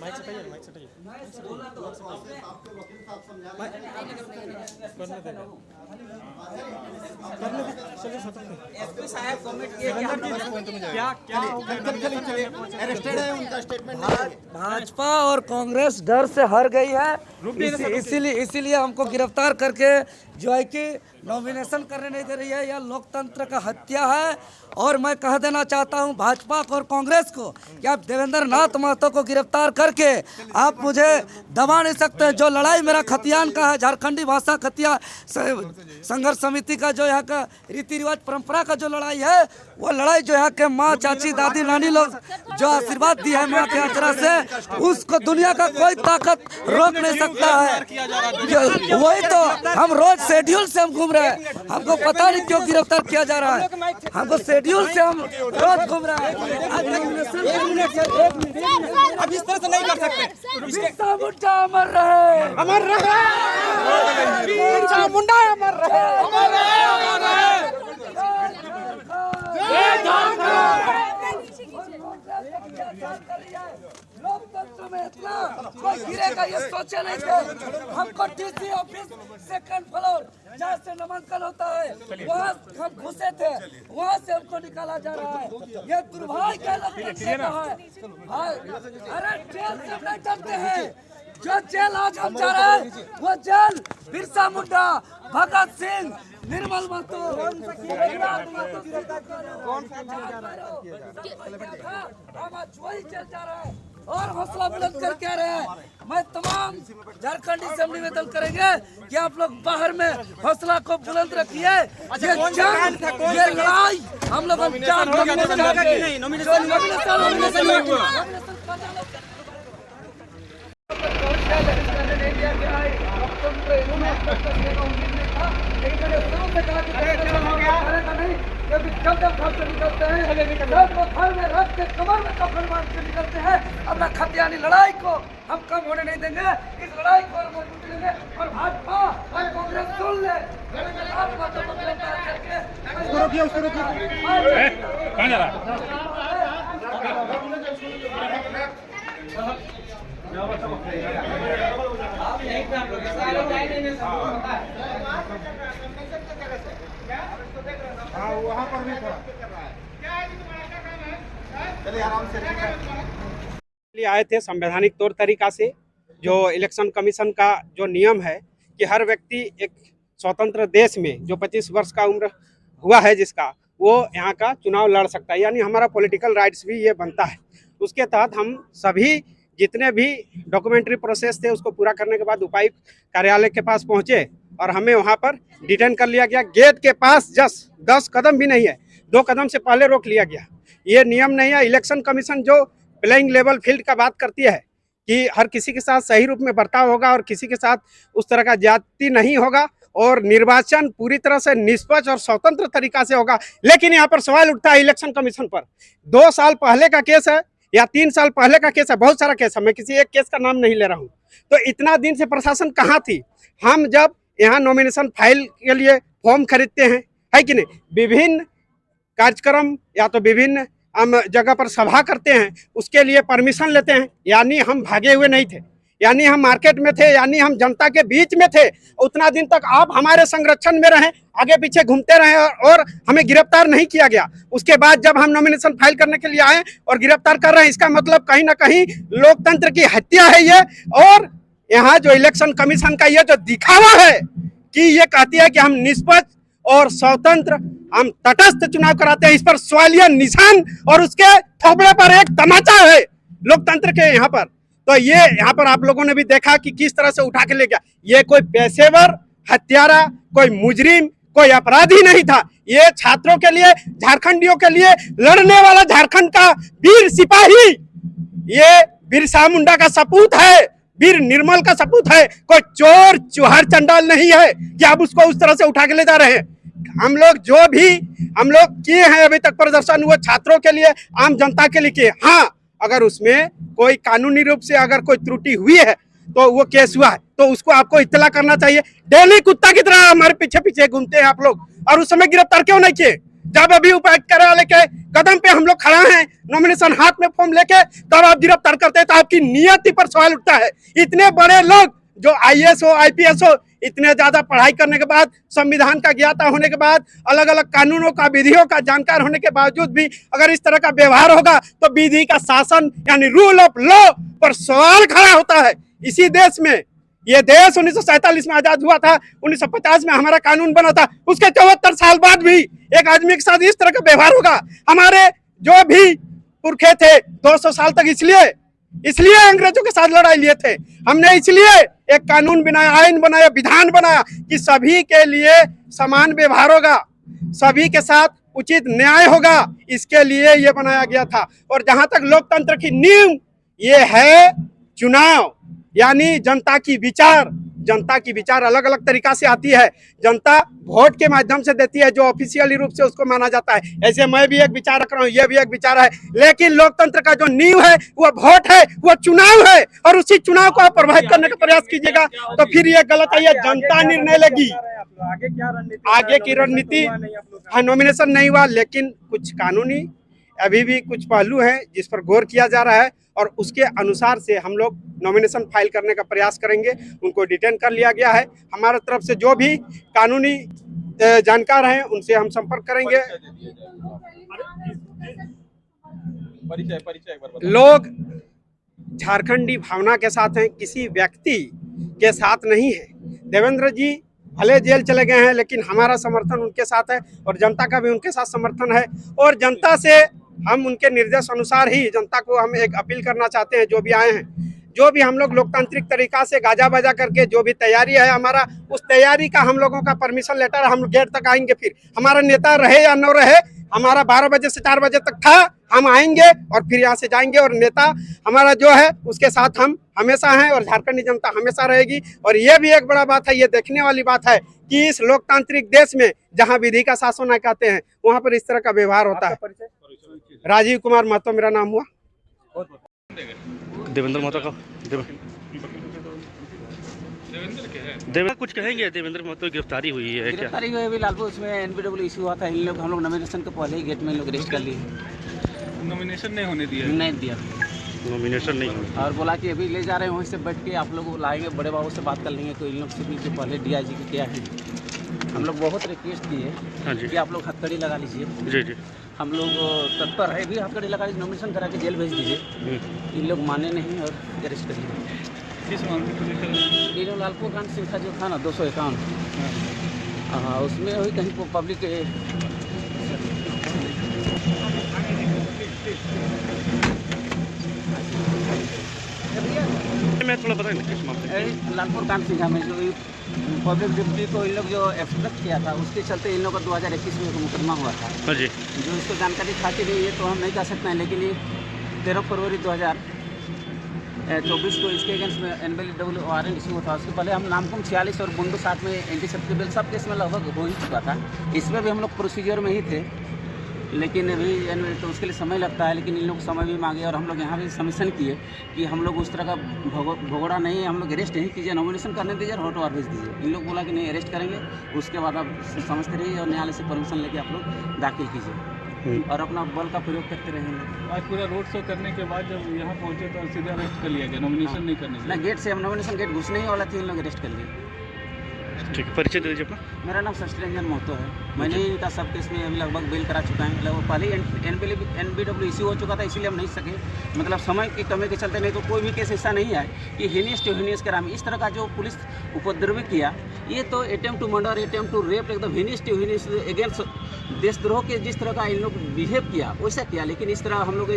Mic सटाइए, mic सटाइए। SP साहब कमेंट किए अरेस्टेड है, उनका स्टेटमेंट भाजपा और कांग्रेस डर से हार गई है, इसीलिए हमको गिरफ्तार करके जो है कि नॉमिनेशन करने नहीं दे रही है। यह लोकतंत्र का हत्या है। और मैं कह देना चाहता हूं भाजपा और कांग्रेस को कि आप देवेंद्र नाथ महतो को गिरफ्तार करके आप मुझे दबा नहीं सकते। जो लड़ाई मेरा खतियान का है, झारखंडी भाषा खतिया संघर्ष समिति का जो यहाँ का रीति रिवाज परंपरा का जो लड़ाई है, वो लड़ाई जो यहाँ के माँ चाची दादी नानी लोग जो आशीर्वाद दी है माँ के अचरा से, उसको दुनिया का कोई ताकत रोक नहीं सकता है। वही तो हम रोज शेड्यूल से हम घूम रहे हैं, हमको पता नहीं क्यों गिरफ्तार किया जा रहा है। हमको शेड्यूल से हम रोज घूम रहे हैं। अब इस तरह से नहीं कर सकते। बिरसा मुंडा अमर रहे, अमर रहे, बिरसा मुंडा अमर रहे, अमर रहे, अमर रहे। लोकतंत्र में इतना कोई गिरेगा ये सोचे नहीं थे। हमको डीसी ऑफिस सेकंड फ्लोर जहाँ से नामांकन होता है वहाँ हम घुसे थे, वहाँ से हमको निकाला जा रहा है। ये दुर्भाग्य का लोकतंत्र का है। अरे जेल से नहीं डरते हैं। जो जेल आज हम जा रहे हैं वो जेल बिरसा मुंडा, भगत सिंह, निर्मल महतो, हम आज वही जेल जा रहे हैं और हौसला बुलंद कर कह रहे हैं। मैं तमाम झारखंड असेंबली में दल करेंगे कि आप लोग बाहर में हौसला को बुलंद रखिए। ये लड़ाई हम लोग जब घर से निकलते हैं घर में रख के कमर में कफन बांध के निकलते हैं। अपना खतियानी लड़ाई को हम कम होने नहीं देंगे। इस लड़ाई को हम मजबूत लेंगे और भाजपा और कांग्रेस सुन ले कहाँ जा रहा है? वहाँ पर भी था। चलिए आराम से आए थे संवैधानिक तौर तरीका से। जो इलेक्शन कमीशन का जो नियम है कि हर व्यक्ति एक स्वतंत्र देश में जो 25 वर्ष का उम्र हुआ है जिसका, वो यहाँ का चुनाव लड़ सकता है, यानी हमारा पॉलिटिकल राइट्स भी ये बनता है। उसके तहत हम सभी जितने भी डॉक्यूमेंट्री प्रोसेस थे उसको पूरा करने के बाद उपायुक्त कार्यालय के पास पहुँचे और हमें वहाँ पर डिटेन कर लिया गया। गेट के पास जस्ट 10 कदम भी नहीं है, 2 कदम से पहले रोक लिया गया। ये नियम नहीं है। इलेक्शन कमीशन जो प्लेइंग लेवल फील्ड का बात करती है कि हर किसी के साथ सही रूप में बर्ताव होगा और किसी के साथ उस तरह का ज्यादती नहीं होगा और निर्वाचन पूरी तरह से निष्पक्ष और स्वतंत्र तरीका से होगा। लेकिन यहाँ पर सवाल उठता है इलेक्शन कमीशन पर। 2 साल पहले का केस है या 3 साल पहले का केस है, बहुत सारा केस है, मैं किसी एक केस का नाम नहीं ले रहा हूँ। तो इतना दिन से प्रशासन कहाँ थी? हम जब यहाँ नॉमिनेशन फाइल के लिए फॉर्म खरीदते हैं, है कि नहीं, विभिन्न कार्यक्रम या तो विभिन्न हम जगह पर सभा करते हैं, उसके लिए परमिशन लेते हैं। यानी हम भागे हुए नहीं थे, यानी हम मार्केट में थे, यानी हम जनता के बीच में थे। उतना दिन तक आप हमारे संरक्षण में रहे, आगे पीछे घूमते रहे और हमें गिरफ्तार नहीं किया गया। उसके बाद जब हम नॉमिनेशन फाइल करने के लिए आए और गिरफ्तार कर रहे हैं, इसका मतलब कहीं ना कहीं लोकतंत्र की हत्या है ये। और यहाँ जो इलेक्शन कमीशन का ये जो दिखावा है कि ये कहती है कि हम निष्पक्ष और स्वतंत्र, हम तटस्थ चुनाव कराते हैं, इस पर सवालिया निशान और उसके थोपड़े पर एक तमाचा है लोकतंत्र के यहाँ पर। तो ये यहाँ पर आप लोगों ने भी देखा कि किस तरह से उठा के ले गया। ये कोई पेशेवर हत्यारा, कोई मुजरिम, कोई अपराधी नहीं था। ये छात्रों के लिए, झारखंडियों के लिए लड़ने वाला झारखंड का वीर सिपाही, ये बिरसा मुंडा का सपूत है, वीर निर्मल का सपूत है। कोई चोर चुहार चंडाल नहीं है कि आप उसको उस तरह से उठा के ले जा रहे हैं। हम लोग जो भी हम लोग किए हैं अभी तक प्रदर्शन, वो छात्रों के लिए, आम जनता के लिए किए। हाँ, अगर उसमें कोई कानूनी रूप से अगर कोई त्रुटि हुई है तो वो केस हुआ है, तो उसको आपको इत्तला करना चाहिए। डेली कुत्ता की तरह हमारे पीछे पीछे घूमते हैं आप लोग, और उस समय गिरफ्तार क्यों नहीं किए? जब अभी उपायुक्त कार्यालय के कदम पे हम लोग खड़ा हैं, नॉमिनेशन हाथ में फॉर्म लेके, तब आप गिरफ्तार करते हैं, तो आपकी नियति पर सवाल उठता है। इतने बड़े लोग जो IAS हो, IPS हो, इतने ज्यादा पढ़ाई करने के बाद, संविधान का ज्ञाता होने के बाद, अलग अलग कानूनों का, विधियों का जानकार होने के बावजूद भी अगर इस तरह का व्यवहार होगा तो विधि का शासन यानी रूल ऑफ लॉ पर सवाल खड़ा होता है। इसी देश में, ये देश 1947 में आजाद हुआ था, 1950 में हमारा कानून बना था, उसके 74 साल बाद भी एक आदमी के साथ इस तरह का व्यवहार होगा। हमारे जो भी पुरखे थे 200 साल तक इसलिए अंग्रेजों के साथ लड़ाई लिए थे। हमने इसलिए एक कानून बनाया, आईन बनाया, विधान बनाया कि सभी के लिए समान व्यवहार होगा, सभी के साथ उचित न्याय होगा, इसके लिए ये बनाया गया था। और जहां तक लोकतंत्र की नींव ये है चुनाव, यानी जनता की विचार अलग अलग तरीका से आती है। जनता वोट के माध्यम से देती है, जो ऑफिशियली रूप से उसको माना जाता है। ऐसे मैं भी एक विचार रख रहा हूँ, ये भी एक विचार है, लेकिन लोकतंत्र का जो नींव है वो वोट है, वो चुनाव है, और उसी चुनाव को आप प्रभावित करने का प्रयास कीजिएगा तो फिर ये गलत है। ये जनता निर्णय लेगी। आगे की रणनीति, हाँ, नॉमिनेशन नहीं हुआ, लेकिन कुछ कानूनी अभी भी कुछ पहलू हैं जिस पर गौर किया जा रहा है, और उसके अनुसार से हम लोग नॉमिनेशन फाइल करने का प्रयास करेंगे। उनको डिटेन कर लिया गया है। हमारे तरफ से जो भी कानूनी जानकार हैं उनसे हम संपर्क करेंगे। लोग झारखंडी भावना के साथ हैं, किसी व्यक्ति के साथ नहीं है। देवेंद्र जी भले जेल चले गए हैं, लेकिन हमारा समर्थन उनके साथ है और जनता का भी उनके साथ समर्थन है। और जनता से हम उनके निर्देश अनुसार ही जनता को हम एक अपील करना चाहते हैं। जो भी आए हैं, जो भी हम लोग लोकतांत्रिक तरीका से गाजा बाजा करके जो भी तैयारी है हमारा, उस तैयारी का हम लोगों का परमिशन लेटर हम गेट तक आएंगे। फिर हमारा नेता रहे या न रहे, हमारा 12 बजे से 4 बजे तक था, हम आएंगे और फिर यहाँ से जाएंगे। और नेता हमारा जो है उसके साथ हम हमेशा हैं और झारखंडी जनता हमेशा रहेगी। और ये भी एक बड़ा बात है, ये देखने वाली बात है कि इस लोकतांत्रिक देश में जहाँ विधि का शासन कहते हैं, वहाँ पर इस तरह का व्यवहार होता है। राजीव कुमार महतो मेरा नाम हुआ। देवेंद्र महतो का देवेंद्र कुछ कहेंगे? देवेंद्र महतो की गिरफ्तारी हुई है क्या? गिरफ्तारी हुई अभी लालपुर, उसमें NBW इशू हुआ था। इन लोग, हम लोग नॉमिनेशन के पहले ही गेट में लोग अरेस्ट कर लिए। नॉमिनेशन नहीं होने दिया? नहीं दिया, नॉमिनेशन नहीं हुआ। और बोला कि अभी ले जा रहे हैं, वहीं से बैठ के आप लोग को लाएंगे, बड़े बाबू से बात कर लेंगे। तो इन लोग से भी जो पहले DIG की क्या है, हम लोग बहुत रिक्वेस्ट किए कि आप लोग हथकड़ी लगा लीजिए। जी जी, हम लोग तत्पर है भी, हथकड़ी लगा लीजिए, नॉमिनेशन करा के जेल भेज दीजिए। इन लोग माने नहीं और अरेस्ट करिए। किस मामले को लेकर? ये लालपुर कांड सिंखा जो था ना 251, हाँ, उसमें वही कहीं पब्लिक मैं थोड़ा बताएं ना किस मामले? लालपुर कांड सिंखा में जो पब्लिक डिप्टी को इन लोग जो एब्स्ट्रैक्ट किया था, उसके चलते इन लोग का 2021 में एक मुकदमा हुआ था। हाँ जी, जो इसको जानकारी खाती नहीं है तो हम नहीं कह सकते हैं, लेकिन ये 13 फरवरी 2024 को इसके अगेंस्ट में NBW वारंट इशू हुआ था। उसके पहले हम नामकुम 46 और बुंडू 7 में एंटीसेप्टिक बिल सब केस में लगभग हो ही चुका था। इसमें भी हम लोग प्रोसीजर में ही थे, लेकिन अभी तो उसके लिए समय लगता है। लेकिन इन लोग समय भी मांगे और हम लोग यहाँ भी सबमिशन किए कि हम लोग उस तरह का भगोड़ा नहीं है, हम लोग अरेस्ट नहीं कीजिए, नॉमिनेशन करने दीजिए और हॉट भेज दीजिए। इन लोग बोला कि नहीं अरेस्ट करेंगे, उसके बाद आप समझते रहिए और न्यायालय से परमिशन लेके आप लोग दाखिल कीजिए और अपना बल का प्रयोग करते रहेंगे। आज पूरा रोड शो करने के बाद जब यहाँ पहुँचे तो सीधा अरेस्ट कर लिया गया, नॉमिनेशन नहीं करने? ना, गेट से हम नॉमिनेशन गेट घुसने ही वाला थे, इन लोग अरेस्ट कर लिए। ठीक है, परिचय दे दीजिए अपना। मेरा नाम शस्त्री रंजन महतो है। मैंने इनका सब केस में अभी लगभग बेल करा चुका है। मतलब पहले ही NBW इशू हो चुका था, इसीलिए हम नहीं सके, मतलब समय की कमी के चलते। नहीं तो कोई भी केस ऐसा नहीं है कि हीनियस टू हीनियस कराम इस तरह का जो पुलिस उपद्रव किया, ये तो attempt to murder, attempt to rape, एकदम हीनियस टू हीनियस अगेंस्ट देशद्रोह के जिस तरह का इन लोग बिहेव किया वैसा किया। लेकिन इस तरह हम लोग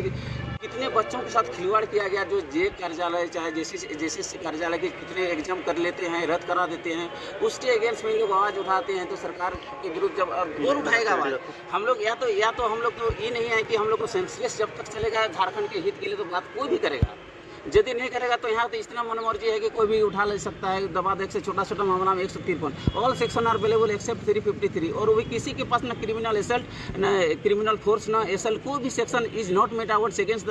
कितने बच्चों के साथ खिलवाड़ किया गया, जो जे कार्यालय चाहे जैसे कार्यालय के कितने एग्जाम कर लेते हैं, रद्द करा देते हैं, उसके अगेंस्ट में लोग आवाज़ उठाते हैं। तो सरकार के विरुद्ध जब कौन उठाएगा आवाज़? हम लोग या तो हम लोग तो ये नहीं है कि हम लोग को सेंसलेस जब तक चलेगा झारखंड के हित के लिए तो बात कोई भी करेगा। यदि नहीं करेगा तो यहाँ तो इतना मनमर्जी है कि कोई भी उठा ले सकता है। दबा देख से छोटा छोटा मामला में 153 all section are available except 353, और वो भी किसी के पास ना क्रिमिनल असल्ट, न क्रिमिनल फोर्स, ना असल्ट, कोई भी section is not met out against the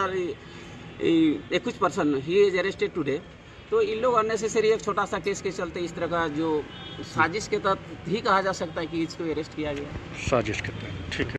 accused person. He is arrested today तो इन लोग अननेसेसरी एक छोटा सा केस के चलते इस तरह का जो साजिश के तहत ही कहा जा सकता है कि इसको अरेस्ट किया गया। साजिश करते हैं, ठीक है।